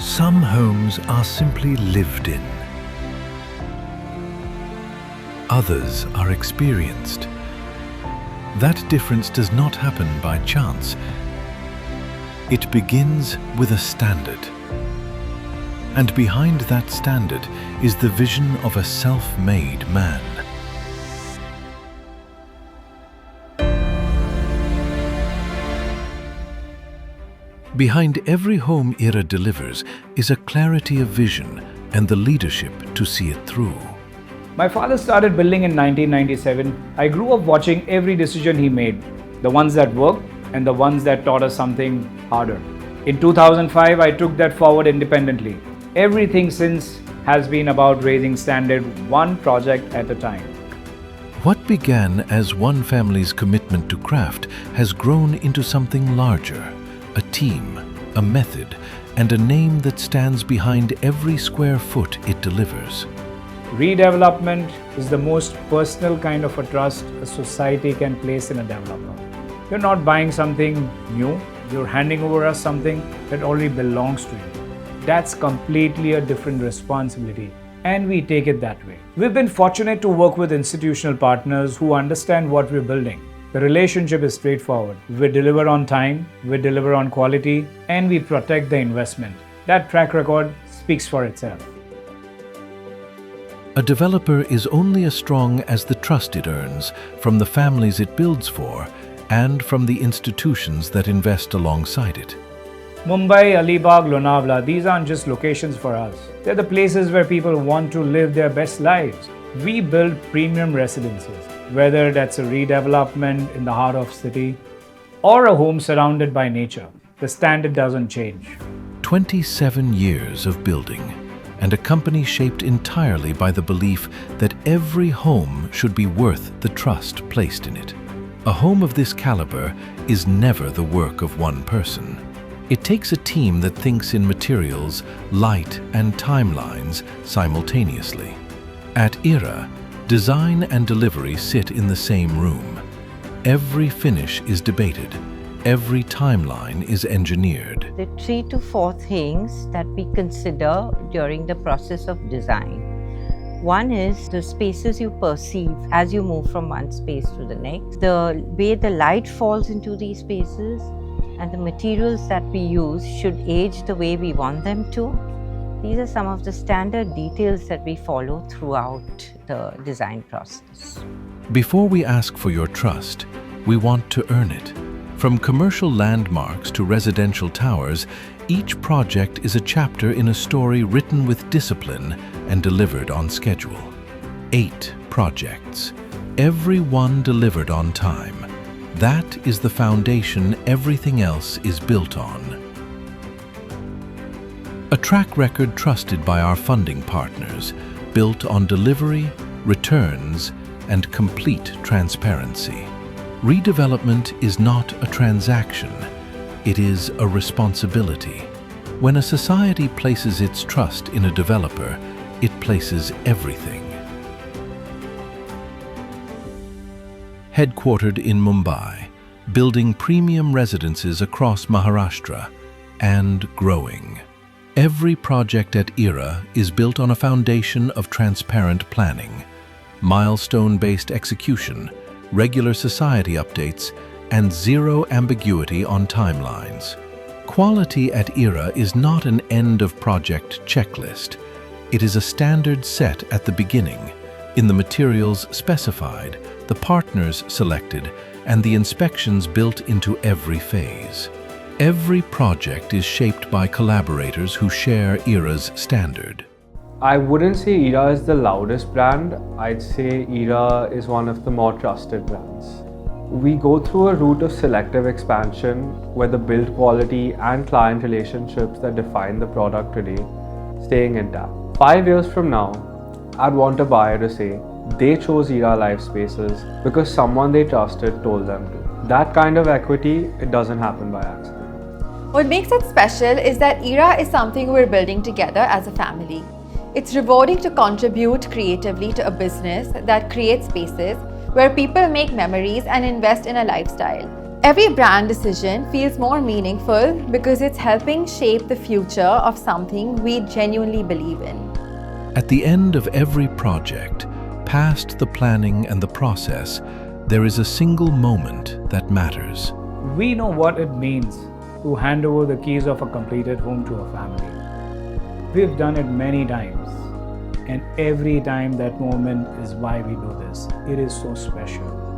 Some homes are simply lived in. Others are experienced. That difference does not happen by chance. It begins with a standard. And behind that standard is the vision of a self-made man. Behind every home Irah delivers is a clarity of vision and the leadership to see it through. My father started building in 1997. I grew up watching every decision he made, the ones that worked and the ones that taught us something harder. In 2005, I took that forward independently. Everything since has been about raising standard one project at a time. What began as one family's commitment to craft has grown into something larger, a team, a method, and a name that stands behind every square foot it delivers. Redevelopment is the most personal kind of a trust a society can place in a developer. You're not buying something new, you're handing over us something that already belongs to you. That's completely a different responsibility, and we take it that way. We've been fortunate to work with institutional partners who understand what we're building. The relationship is straightforward. We deliver on time, we deliver on quality, and we protect the investment. That track record speaks for itself. A developer is only as strong as the trust it earns from the families it builds for and from the institutions that invest alongside it. Mumbai, Alibag, Lonavala, these aren't just locations for us. They're the places where people want to live their best lives. We build premium residences, whether that's a redevelopment in the heart of city or a home surrounded by nature. The standard doesn't change. 27 years of building, and a company shaped entirely by the belief that every home should be worth the trust placed in it. A home of this caliber is never the work of one person. It takes a team that thinks in materials, light, and timelines simultaneously. At Irah, design and delivery sit in the same room. Every finish is debated. Every timeline is engineered. The 3 to 4 things that we consider during the process of design. One is the spaces you perceive as you move from one space to the next, the way the light falls into these spaces, and the materials that we use should age the way we want them to. These are some of the standard details that we follow throughout the design process. Before we ask for your trust, we want to earn it. From commercial landmarks to residential towers, each project is a chapter in a story written with discipline and delivered on schedule. 8 projects, every one delivered on time. That is the foundation everything else is built on. A track record trusted by our funding partners, built on delivery, returns, and complete transparency. Redevelopment is not a transaction, it is a responsibility. When a society places its trust in a developer, it places everything. Headquartered in Mumbai, building premium residences across Maharashtra, and growing. Every project at Irah is built on a foundation of transparent planning, milestone-based execution, regular society updates, and zero ambiguity on timelines. Quality at Irah is not an end-of-project checklist. It is a standard set at the beginning, in the materials specified, the partners selected, and the inspections built into every phase. Every project is shaped by collaborators who share Irah's standard. I wouldn't say Irah is the loudest brand. I'd say Irah is one of the more trusted brands. We go through a route of selective expansion where the build quality and client relationships that define the product today staying intact. 5 years from now, I'd want a buyer to say they chose Irah Lifespaces because someone they trusted told them to. That kind of equity, it doesn't happen by accident. What makes it special is that Irah is something we're building together as a family. It's rewarding to contribute creatively to a business that creates spaces where people make memories and invest in a lifestyle. Every brand decision feels more meaningful because it's helping shape the future of something we genuinely believe in. At the end of every project, past the planning and the process, there is a single moment that matters. We know what it means to hand over the keys of a completed home to a family. We've done it many times, and every time that moment is why we do this. It is so special.